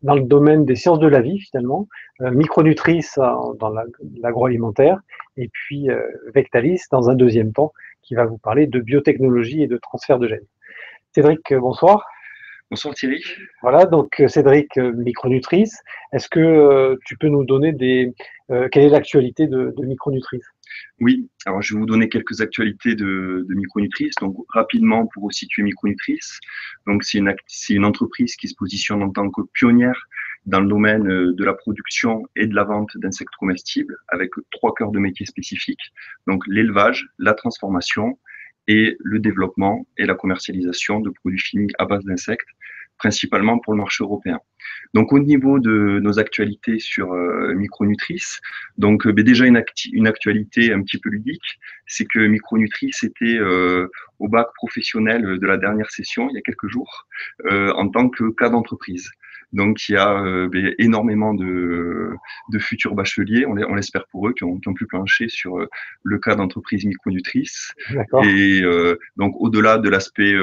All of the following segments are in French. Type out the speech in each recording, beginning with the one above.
dans le domaine des sciences de la vie finalement, Micronutrice dans l'agroalimentaire, et puis Vectalis dans un deuxième temps, qui va vous parler de biotechnologie et de transfert de gènes. Cédric, bonsoir. Bonsoir Thierry. Voilà, donc Cédric, Micronutrice, est-ce que tu peux nous donner quelle est l'actualité de Micronutrice? Oui, alors je vais vous donner quelques actualités de Micronutrice. Donc rapidement pour vous situer Micronutrice, donc c'est une entreprise qui se positionne en tant que pionnière dans le domaine de la production et de la vente d'insectes comestibles avec trois cœurs de métier spécifiques. Donc l'élevage, la transformation et le développement et la commercialisation de produits finis à base d'insectes, principalement pour le marché européen. Donc au niveau de nos actualités sur Micronutrice, donc déjà une actualité un petit peu ludique, c'est que Micronutrice était au bac professionnel de la dernière session il y a quelques jours en tant que cas d'entreprise. Donc il y a énormément de futurs bacheliers, on l'espère pour eux, qui ont pu plancher sur le cas d'entreprise Micronutrice. D'accord. Et donc au-delà de l'aspect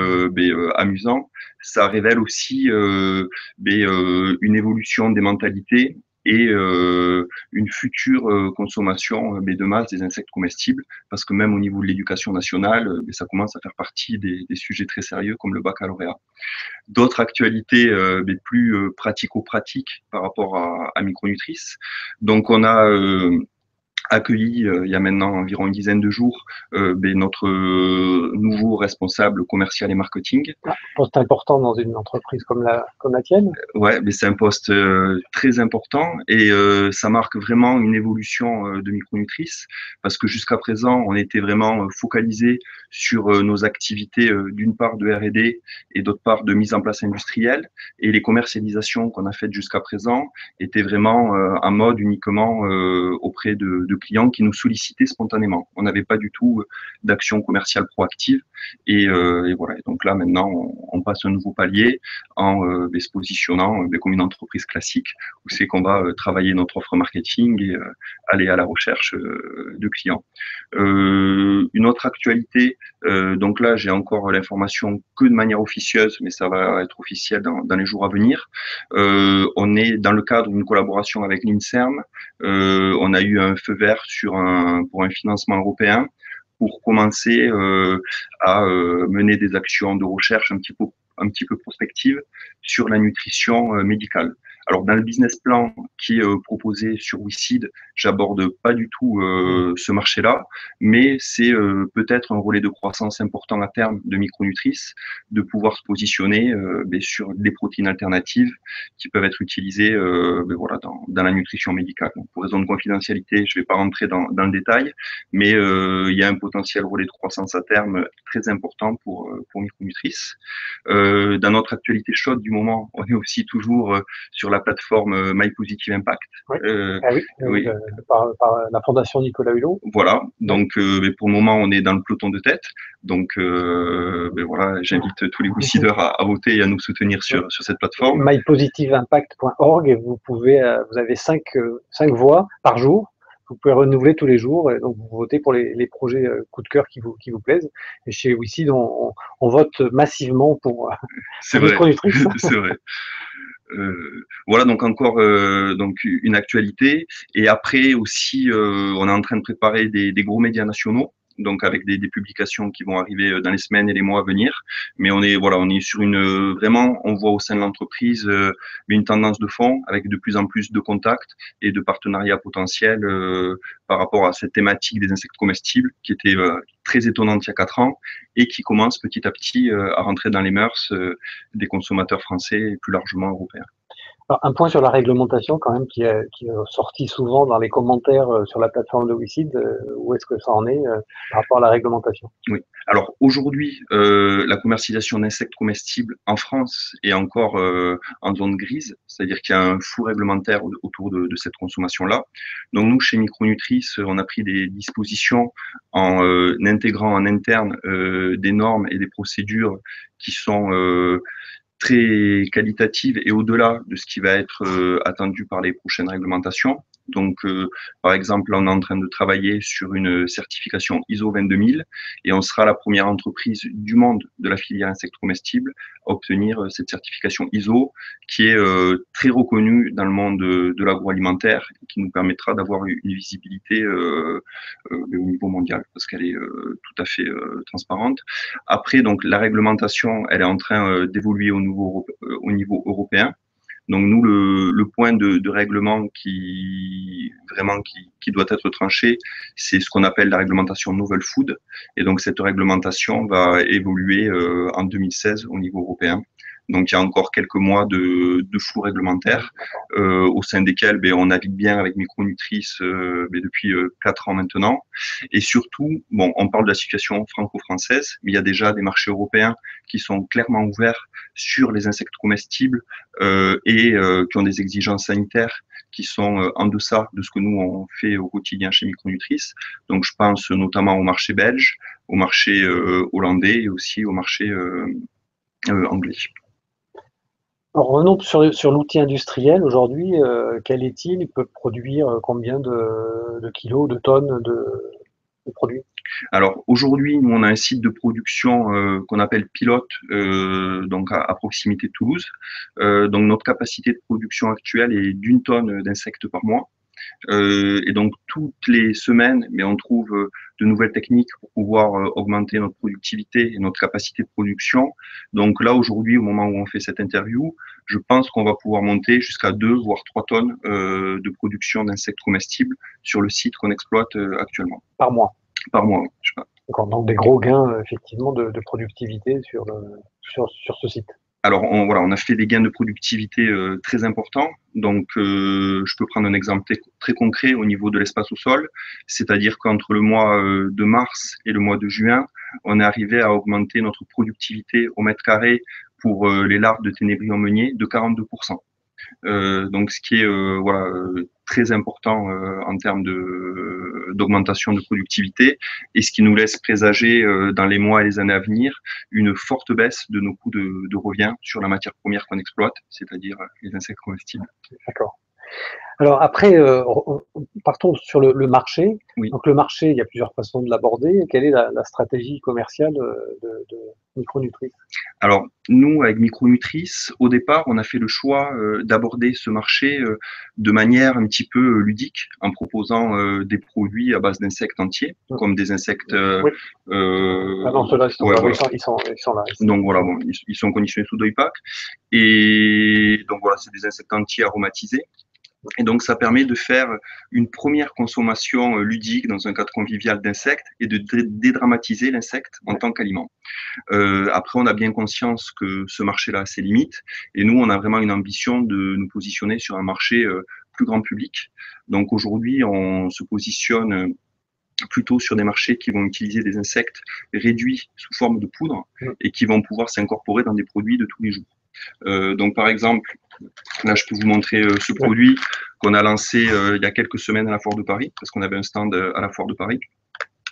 amusant, ça révèle aussi une évolution des mentalités et une future consommation de masse des insectes comestibles, parce que même au niveau de l'éducation nationale, ça commence à faire partie des sujets très sérieux comme le baccalauréat. D'autres actualités plus pratico-pratiques par rapport à Micronutrice. Donc on a accueilli il y a maintenant environ une dizaine de jours notre nouveau responsable commercial et marketing. Ah, poste important dans une entreprise comme la tienne. Ouais, mais c'est un poste très important et ça marque vraiment une évolution de Micronutrice parce que jusqu'à présent, on était vraiment focalisé sur nos activités d'une part de R&D et d'autre part de mise en place industrielle, et les commercialisations qu'on a faites jusqu'à présent étaient vraiment en mode uniquement auprès de clients qui nous sollicitaient spontanément. On n'avait pas du tout d'action commerciale proactive et voilà. Et donc là maintenant, on passe un nouveau palier en se positionnant comme une entreprise classique, où c'est qu'on va travailler notre offre marketing et aller à la recherche de clients. Une autre actualité, donc là j'ai encore l'information que de manière officieuse, mais ça va être officiel dans les jours à venir. On est dans le cadre d'une collaboration avec l'INSERM. On a eu un feu vert pour un financement européen pour commencer à mener des actions de recherche un petit peu prospective sur la nutrition médicale. Alors dans le business plan qui est proposé sur WeSeed, j'aborde pas du tout ce marché-là, mais c'est peut-être un relais de croissance important à terme de Micronutrice, de pouvoir se positionner sur des protéines alternatives qui peuvent être utilisées voilà, dans la nutrition médicale. Donc, pour raison de confidentialité, je ne vais pas rentrer dans le détail, mais il y a un potentiel relais de croissance à terme très important pour Micronutrice. Dans notre actualité chaude du moment, on est aussi toujours sur la plateforme My Positive Impact. Oui, ah oui, Oui. par la Fondation Nicolas Hulot. Voilà, donc pour le moment on est dans le peloton de tête, donc voilà, j'invite tous les décideurs à voter et à nous soutenir sur cette plateforme. mypositiveimpact.org, et vous avez cinq voix par jour. Vous pouvez renouveler tous les jours, et donc vous votez pour les projets coup de cœur qui vous plaisent. Et chez WeSeed, on vote massivement pour C'est vrai, Micronutrice. c'est vrai. Voilà, donc encore donc une actualité. Et après aussi, on est en train de préparer des gros médias nationaux, donc avec des publications qui vont arriver dans les semaines et les mois à venir. Mais on est sur vraiment, on voit au sein de l'entreprise une tendance de fond avec de plus en plus de contacts et de partenariats potentiels par rapport à cette thématique des insectes comestibles qui était très étonnante il y a 4 ans et qui commence petit à petit à rentrer dans les mœurs des consommateurs français et plus largement européens. Alors, un point sur la réglementation quand même qui est sorti souvent dans les commentaires sur la plateforme de WeSeed. Où est-ce que ça en est par rapport à la réglementation? Oui. Alors aujourd'hui, la commercialisation d'insectes comestibles en France est encore en zone grise, c'est-à-dire qu'il y a un flou réglementaire autour de cette consommation-là. Donc nous, chez Micronutrice, on a pris des dispositions en intégrant en interne des normes et des procédures qui sont très qualitative et au-delà de ce qui va être attendu par les prochaines réglementations. Donc, par exemple, là, on est en train de travailler sur une certification ISO 22000 et on sera la première entreprise du monde de la filière insectes comestibles à obtenir cette certification ISO qui est très reconnue dans le monde de l'agroalimentaire et qui nous permettra d'avoir une visibilité au niveau mondial parce qu'elle est tout à fait transparente. Après, donc, la réglementation, elle est en train d'évoluer au niveau européen. Donc nous, le point de règlement qui doit être tranché, c'est ce qu'on appelle la réglementation Novel Food. Et donc cette réglementation va évoluer en 2016 au niveau européen. Donc il y a encore quelques mois de flou réglementaire au sein desquels on navigue bien avec Micronutrice depuis 4 ans maintenant. Et surtout, bon, on parle de la situation franco-française, mais il y a déjà des marchés européens qui sont clairement ouverts sur les insectes comestibles et qui ont des exigences sanitaires qui sont en deçà de ce que nous on fait au quotidien chez Micronutrice. Donc je pense notamment au marché belge, au marché hollandais et aussi au marché anglais. Alors, revenons sur l'outil industriel. Aujourd'hui, quel est-il? Il peut produire combien de kilos, de tonnes de produits? Alors aujourd'hui, nous on a un site de production qu'on appelle pilote, donc à proximité de Toulouse. Donc notre capacité de production actuelle est d'1 tonne d'insectes par mois. Et donc toutes les semaines, mais on trouve de nouvelles techniques pour pouvoir augmenter notre productivité et notre capacité de production. Donc là aujourd'hui, au moment où on fait cette interview, je pense qu'on va pouvoir monter jusqu'à 2 voire 3 tonnes de production d'insectes comestibles sur le site qu'on exploite actuellement. Par mois? Par mois, oui. Je sais pas. D'accord, donc des gros gains effectivement de productivité sur ce site. Alors on a fait des gains de productivité très importants. Donc je peux prendre un exemple très concret au niveau de l'espace au sol, c'est-à-dire qu'entre le mois de mars et le mois de juin, on est arrivé à augmenter notre productivité au mètre carré pour les larves de ténébrions meuniers de 42%. Donc ce qui est très important en termes d'augmentation de productivité et ce qui nous laisse présager dans les mois et les années à venir une forte baisse de nos coûts de revient sur la matière première qu'on exploite, c'est-à-dire les insectes comestibles. D'accord. Alors après, partons sur le marché. Oui. Donc le marché, il y a plusieurs façons de l'aborder. Quelle est la stratégie commerciale de Micronutrice? Alors nous, avec Micronutrice, au départ, on a fait le choix d'aborder ce marché de manière un petit peu ludique, en proposant des produits à base d'insectes entiers, comme des insectes. Oui. Ah non, ceux-là, ils sont là. Donc voilà, bon, ils sont conditionnés sous Doypack. Et donc voilà, c'est des insectes entiers aromatisés. Et donc, ça permet de faire une première consommation ludique dans un cadre convivial d'insectes et de dédramatiser l'insecte en tant qu'aliment. Après, on a bien conscience que ce marché-là a ses limites et nous, on a vraiment une ambition de nous positionner sur un marché plus grand public. Donc aujourd'hui, on se positionne plutôt sur des marchés qui vont utiliser des insectes réduits sous forme de poudre et qui vont pouvoir s'incorporer dans des produits de tous les jours. Donc par exemple, là je peux vous montrer ce produit qu'on a lancé il y a quelques semaines à la Foire de Paris, parce qu'on avait un stand à la Foire de Paris.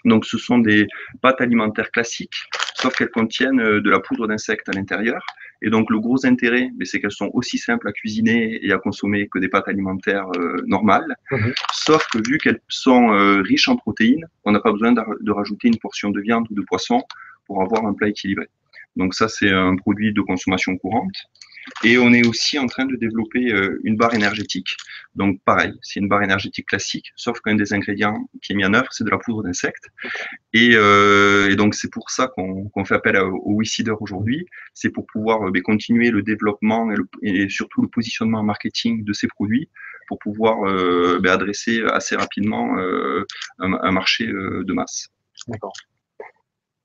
Donc ce sont des pâtes alimentaires classiques, sauf qu'elles contiennent de la poudre d'insectes à l'intérieur. Et donc le gros intérêt, c'est qu'elles sont aussi simples à cuisiner et à consommer que des pâtes alimentaires normales. Sauf que vu qu'elles sont riches en protéines, on n'a pas besoin de rajouter une portion de viande ou de poisson pour avoir un plat équilibré. Donc ça, c'est un produit de consommation courante. Et on est aussi en train de développer une barre énergétique. Donc pareil, c'est une barre énergétique classique, sauf qu'un des ingrédients qui est mis en œuvre, c'est de la poudre d'insectes. Et donc c'est pour ça qu'on fait appel au WeSeeder aujourd'hui, c'est pour pouvoir continuer le développement et surtout le positionnement marketing de ces produits pour pouvoir adresser assez rapidement un marché de masse. D'accord.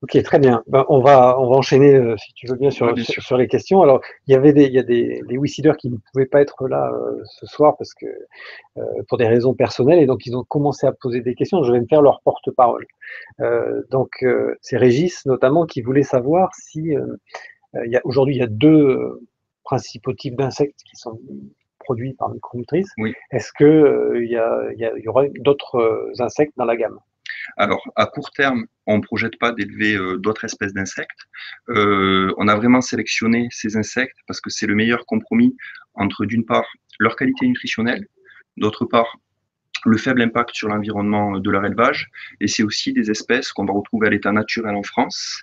Ok, très bien. Ben, on va enchaîner, si tu veux bien, sur les questions. Alors, il y a des WeSeeders qui ne pouvaient pas être là ce soir parce que pour des raisons personnelles, et donc ils ont commencé à poser des questions. Je vais me faire leur porte-parole. Donc, c'est Régis notamment qui voulait savoir si aujourd'hui il y a deux principaux types d'insectes qui sont produits par Micronutrice. Oui. Est-ce que il y aura d'autres insectes dans la gamme? Alors, à court terme, on ne projette pas d'élever d'autres espèces d'insectes. On a vraiment sélectionné ces insectes parce que c'est le meilleur compromis entre, d'une part, leur qualité nutritionnelle, d'autre part, le faible impact sur l'environnement de leur élevage, et c'est aussi des espèces qu'on va retrouver à l'état naturel en France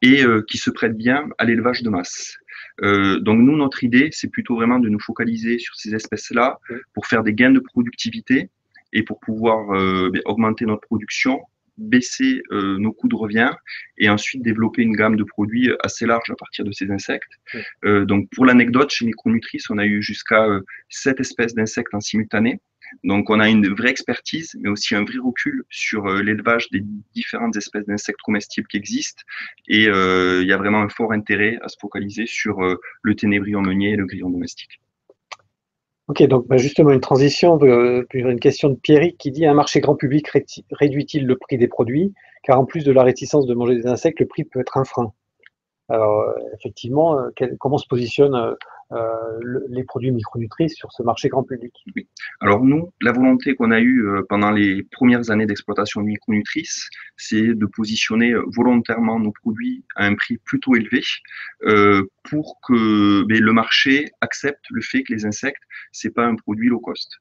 et qui se prêtent bien à l'élevage de masse. Donc nous, notre idée, c'est plutôt vraiment de nous focaliser sur ces espèces-là pour faire des gains de productivité et pour pouvoir augmenter notre production, baisser nos coûts de revient et ensuite développer une gamme de produits assez large à partir de ces insectes. Donc pour l'anecdote, chez Micronutrice, on a eu jusqu'à 7 espèces d'insectes en simultané. Donc, on a une vraie expertise, mais aussi un vrai recul sur l'élevage des différentes espèces d'insectes comestibles qui existent. Et il y a vraiment un fort intérêt à se focaliser sur le ténébrion meunier et le grillon domestique. Ok, donc justement une transition vers une question de Pierrick qui dit: un marché grand public réduit-il le prix des produits? Car en plus de la réticence de manger des insectes, le prix peut être un frein. Alors, effectivement, comment se positionnent les produits micronutrices sur ce marché grand public? Oui. Alors nous, la volonté qu'on a eue pendant les premières années d'exploitation de Micronutrice, c'est de positionner volontairement nos produits à un prix plutôt élevé pour que le marché accepte le fait que les insectes, c'est pas un produit low cost.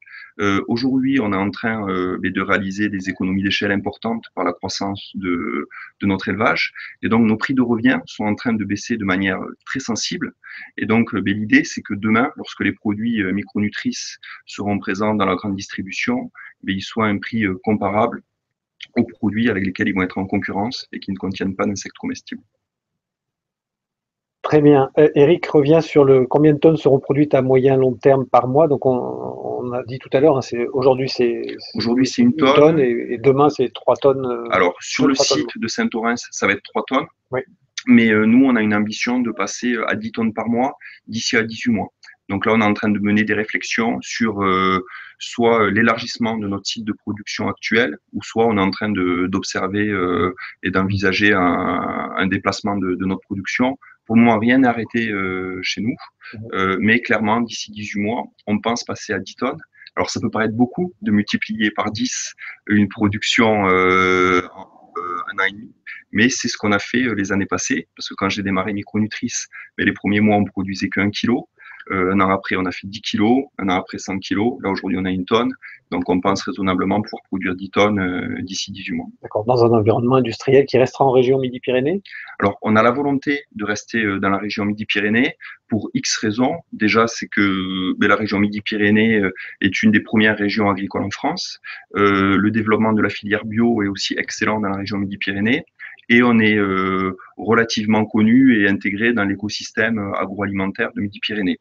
Aujourd'hui, on est en train de réaliser des économies d'échelle importantes par la croissance de notre élevage, et donc nos prix de revient sont en train de baisser de manière très sensible. Et donc l'idée, c'est que demain, lorsque les produits micronutrices seront présents dans la grande distribution, ils soient à un prix comparable aux produits avec lesquels ils vont être en concurrence et qui ne contiennent pas d'insectes comestibles. Très bien. Eric revient sur combien de tonnes seront produites à moyen long terme par mois. Donc on a dit tout à l'heure, hein, aujourd'hui c'est une tonne et demain c'est 3 tonnes. Alors sur le site de Saint-Orens, ça va être 3 tonnes. Oui. Mais nous, on a une ambition de passer à 10 tonnes par mois d'ici à 18 mois. Donc là, on est en train de mener des réflexions sur soit l'élargissement de notre site de production actuel, ou soit on est en train d'observer et d'envisager un déplacement de notre production. Pour le moment, rien n'est arrêté chez nous, mais clairement, d'ici 18 mois, on pense passer à 10 tonnes. Alors ça peut paraître beaucoup de multiplier par 10 une production un an et demi, mais c'est ce qu'on a fait les années passées, parce que quand j'ai démarré Micronutrice, les premiers mois, on produisait qu'1 kilo. Un an après, on a fait 10 kilos. Un an après, 100 kilos. Là, aujourd'hui, on a 1 tonne. Donc, on pense raisonnablement pouvoir produire 10 tonnes d'ici 18 mois. D'accord. Dans un environnement industriel qui restera en région Midi-Pyrénées? Alors, on a la volonté de rester dans la région Midi-Pyrénées pour X raisons. Déjà, c'est que la région Midi-Pyrénées est une des premières régions agricoles en France. Le développement de la filière bio est aussi excellent dans la région Midi-Pyrénées. Et on est relativement connu et intégré dans l'écosystème agroalimentaire de Midi-Pyrénées.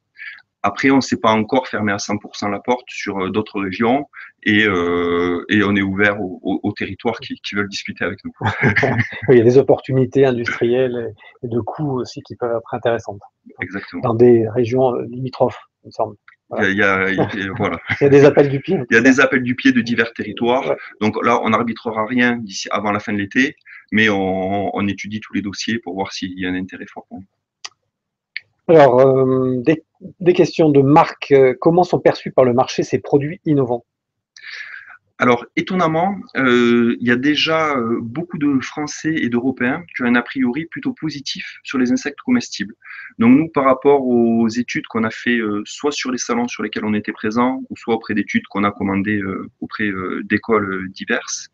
Après, on ne s'est pas encore fermé à 100% la porte sur d'autres régions et on est ouvert aux territoires qui veulent discuter avec nous. Il y a des opportunités industrielles et de coûts aussi qui peuvent être intéressantes. Exactement. Dans des régions limitrophes, il me semble. Voilà. Il y a des appels du pied. Il y a des appels du pied de divers territoires. Ouais. Donc là, on n'arbitrera rien d'ici avant la fin de l'été, mais on étudie tous les dossiers pour voir s'il y a un intérêt fort. Alors, des questions de Marc. Comment sont perçus par le marché ces produits innovants? Alors, étonnamment, il y a déjà beaucoup de Français et d'Européens qui ont un a priori plutôt positif sur les insectes comestibles. Donc nous, par rapport aux études qu'on a fait soit sur les salons sur lesquels on était présent, ou soit auprès d'études qu'on a commandées auprès d'écoles diverses,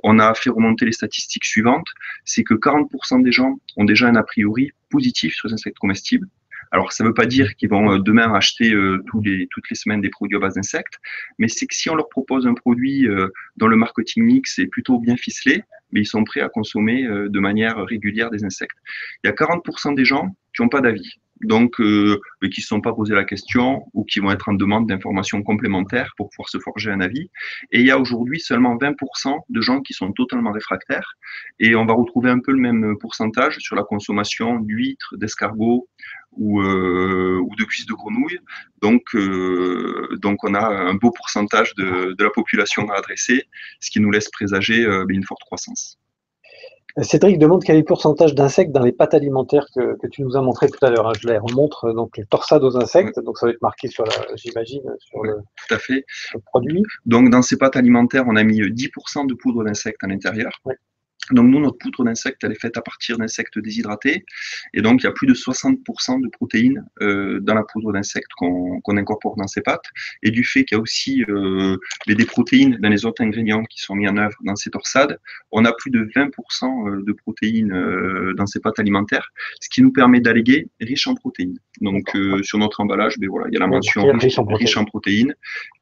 on a fait remonter les statistiques suivantes. C'est que 40% des gens ont déjà un a priori positif sur les insectes comestibles. Alors, ça ne veut pas dire qu'ils vont demain acheter toutes les semaines des produits à base d'insectes, mais c'est que si on leur propose un produit dont le marketing mix est plutôt bien ficelé, mais ils sont prêts à consommer de manière régulière des insectes. Il y a 40% des gens qui n'ont pas d'avis, donc qui ne se sont pas posé la question ou qui vont être en demande d'informations complémentaires pour pouvoir se forger un avis. Et il y a aujourd'hui seulement 20% de gens qui sont totalement réfractaires. Et on va retrouver un peu le même pourcentage sur la consommation d'huîtres, d'escargots ou de cuisses de grenouille. Donc on a un beau pourcentage de la population à adresser, ce qui nous laisse présager une forte croissance. Cédric demande quel est le pourcentage d'insectes dans les pâtes alimentaires que tu nous as montré tout à l'heure. Hein. Je les remontre, donc les torsades aux insectes, donc ça va être marqué sur j'imagine, sur tout à fait. Le produit. Donc dans ces pâtes alimentaires, on a mis 10% de poudre d'insectes à l'intérieur. Oui. Donc nous, notre poudre d'insectes, elle est faite à partir d'insectes déshydratés. Et donc, il y a plus de 60% de protéines dans la poudre d'insectes qu'on incorpore dans ces pâtes. Et du fait qu'il y a aussi des protéines dans les autres ingrédients qui sont mis en œuvre dans ces torsades, on a plus de 20% de protéines dans ces pâtes alimentaires, ce qui nous permet d'alléguer riche en protéines. Donc, sur notre emballage, ben voilà, il y a la mention riche en protéines.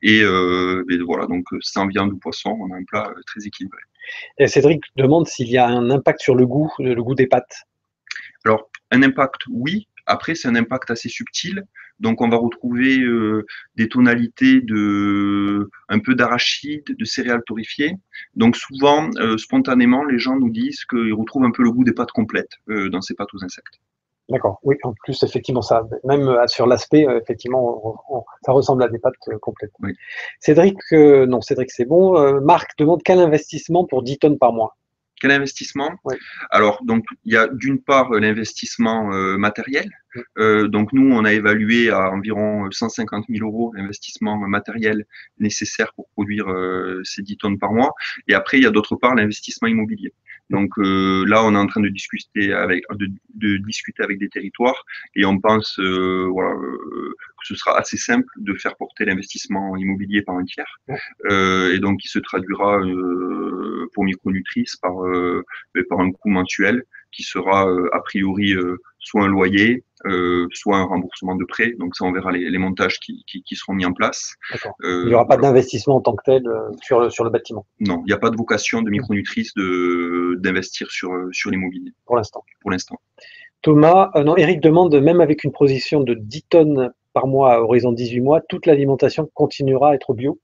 Et ben voilà, donc sans viande ou poisson, on a un plat très équilibré. Et Cédric demande s'il y a un impact sur le goût des pâtes. Alors, un impact, oui. Après, c'est un impact assez subtil. Donc, on va retrouver des tonalités un peu d'arachide, de céréales torréfiées. Donc, souvent, spontanément, les gens nous disent qu'ils retrouvent un peu le goût des pâtes complètes dans ces pâtes aux insectes. D'accord, oui, en plus, effectivement, ça, même sur l'aspect, effectivement, ça ressemble à des pâtes complètes. Oui. Cédric, non, Cédric, c'est bon. Marc demande quel investissement pour 10 tonnes par mois? Quel investissement? Oui. Alors, donc, il y a d'une part l'investissement matériel. Donc, nous, on a évalué à environ 150 000 euros l'investissement matériel nécessaire pour produire ces 10 tonnes par mois. Et après, il y a d'autre part l'investissement immobilier. Donc là, on est en train de discuter avec des territoires et on pense voilà, que ce sera assez simple de faire porter l'investissement immobilier par un tiers. Et donc, il se traduira pour Micronutrice par un coût mensuel qui sera a priori soit un loyer, soit un remboursement de prêt. Donc ça, on verra les montages qui seront mis en place. Il n'y aura pas d'investissement en tant que tel sur le bâtiment. Non, il n'y a pas de vocation de Micronutrice d'investir sur l'immobilier. Pour l'instant. Pour l'instant. Thomas, non, Eric demande, même avec une position de 10 tonnes par mois à horizon 18 mois, toute l'alimentation continuera à être bio?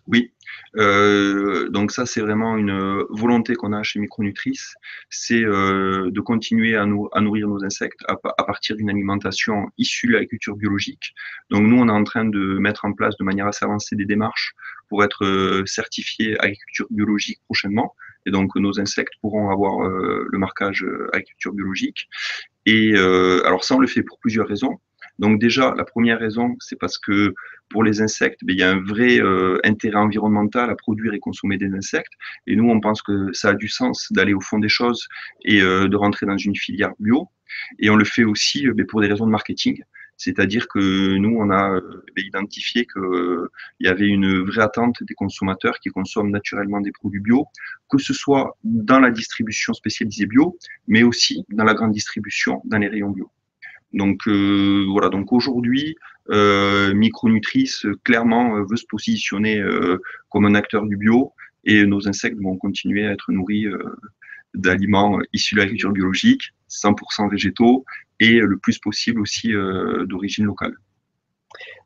Oui, donc ça c'est vraiment une volonté qu'on a chez Micronutrice, c'est de continuer à nourrir nos insectes à partir d'une alimentation issue de l'agriculture biologique. Donc nous on est en train de mettre en place de manière assez avancée des démarches pour être certifiés agriculture biologique prochainement. Et donc nos insectes pourront avoir le marquage agriculture biologique. Et alors ça on le fait pour plusieurs raisons. Donc déjà, la première raison, c'est parce que pour les insectes, il y a un vrai intérêt environnemental à produire et consommer des insectes. Et nous, on pense que ça a du sens d'aller au fond des choses et de rentrer dans une filière bio. Et on le fait aussi pour des raisons de marketing. C'est-à-dire que nous, on a identifié qu'il y avait une vraie attente des consommateurs qui consomment naturellement des produits bio, que ce soit dans la distribution spécialisée bio, mais aussi dans la grande distribution, dans les rayons bio. Donc voilà, donc aujourd'hui, Micronutrice clairement veut se positionner comme un acteur du bio et nos insectes vont continuer à être nourris d'aliments issus de l'agriculture biologique, 100% végétaux et le plus possible aussi d'origine locale.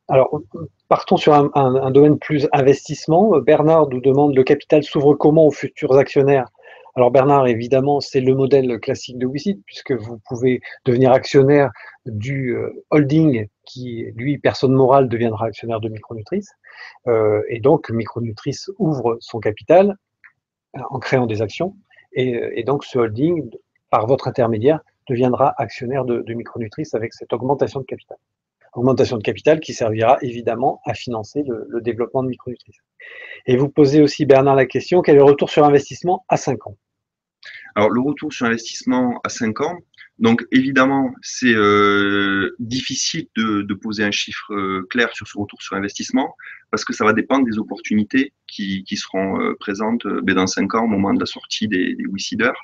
Alors, partons sur un domaine plus investissement. Bernard nous demande, le capital s'ouvre comment aux futurs actionnaires? Alors Bernard, évidemment, c'est le modèle classique de WICIT, puisque vous pouvez devenir actionnaire du holding qui, lui, personne morale, deviendra actionnaire de Micronutrice. Et donc, Micronutrice ouvre son capital en créant des actions. Et donc, ce holding, par votre intermédiaire, deviendra actionnaire de Micronutrice avec cette augmentation de capital. Augmentation de capital qui servira évidemment à financer le développement de Micronutrice. Et vous posez aussi, Bernard, la question, quel est le retour sur investissement à 5 ans? Alors, le retour sur investissement à 5 ans, donc évidemment, c'est difficile de poser un chiffre clair sur ce retour sur investissement parce que ça va dépendre des opportunités qui seront présentes dans 5 ans au moment de la sortie des WeSeeders.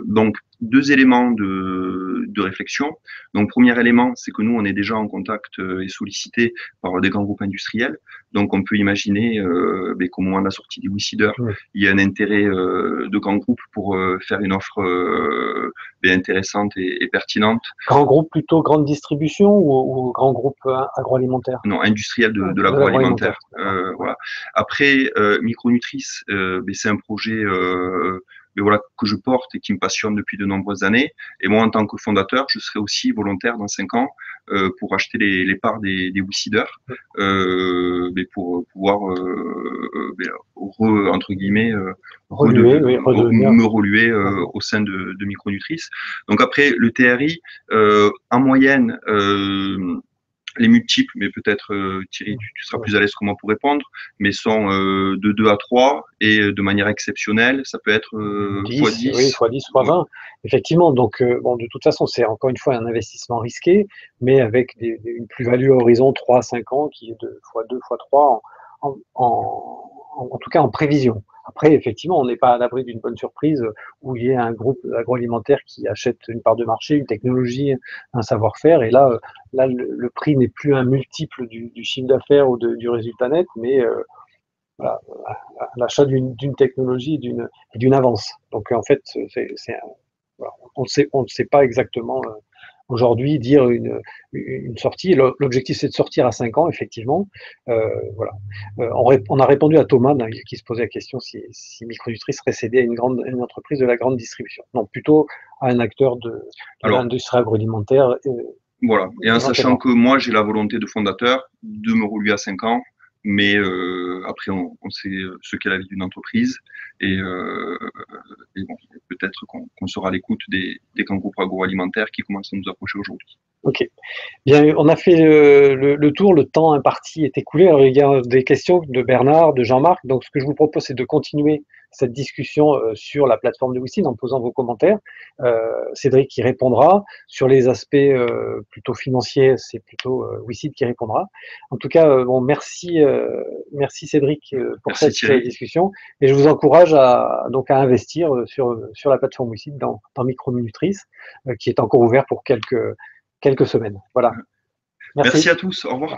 Donc, deux éléments de réflexion. Donc, premier élément, c'est que nous, on est déjà en contact et sollicité par des grands groupes industriels. Donc, on peut imaginer qu'au moment de la sortie des WeSeeders, il y a un intérêt de grands groupes pour faire une offre intéressante et pertinente. Grand groupe plutôt grande distribution ou grand groupe agroalimentaire? Non, industriel de l'agroalimentaire. Voilà. Après, Micronutrice, c'est un projet voilà, que je porte et qui me passionne depuis de nombreuses années. Et moi, en tant que fondateur, je serai aussi volontaire dans 5 ans pour acheter les parts des WeSeeders pour pouvoir, entre guillemets, me reluer au sein de Micronutrice. Donc après, le TRI, en moyenne, les multiples, mais peut-être Thierry, tu seras plus à l'aise que moi pour répondre, mais sont de 2 à 3 et de manière exceptionnelle, ça peut être x 10, oui, 10. fois 10, fois 20. Effectivement, donc bon, de toute façon, c'est encore une fois un investissement risqué, mais avec une plus-value à horizon 3 à 5 ans qui est de fois 2, fois 3 en tout cas en prévision. Après, effectivement, on n'est pas à l'abri d'une bonne surprise où il y ait un groupe agroalimentaire qui achète une part de marché, une technologie, un savoir-faire, et là le prix n'est plus un multiple du chiffre d'affaires ou du résultat net, mais voilà, l'achat d'une technologie et d'une avance. Donc en fait, voilà, on ne sait pas exactement aujourd'hui dire une sortie. L'objectif, c'est de sortir à 5 ans, effectivement. Voilà. On a répondu à Thomas qui se posait la question si Micronutri serait cédé à une entreprise de la grande distribution. Non, plutôt à un acteur de Alors, l'industrie agroalimentaire. voilà. Et en sachant Éventuellement. que moi, j'ai la volonté de fondateur de me reluer à 5 ans, mais après, on sait ce qu'est la vie d'une entreprise. Et, bon, peut-être qu'on sera à l'écoute des grands groupes agroalimentaires qui commencent à nous approcher aujourd'hui. Ok. Bien, on a fait le tour, le temps imparti est écoulé. Alors, il y a des questions de Bernard, de Jean-Marc. Donc, ce que je vous propose, c'est de continuer cette discussion sur la plateforme de Wicid en posant vos commentaires. Cédric qui répondra. Sur les aspects plutôt financiers, c'est plutôt Wicid qui répondra. En tout cas, bon, merci Cédric pour Merci cette Thierry. discussion. Et je vous encourage donc à investir sur la plateforme Wicid dans Micronutrice, qui est encore ouvert pour quelques semaines. Voilà. Merci. Merci à tous. Au revoir.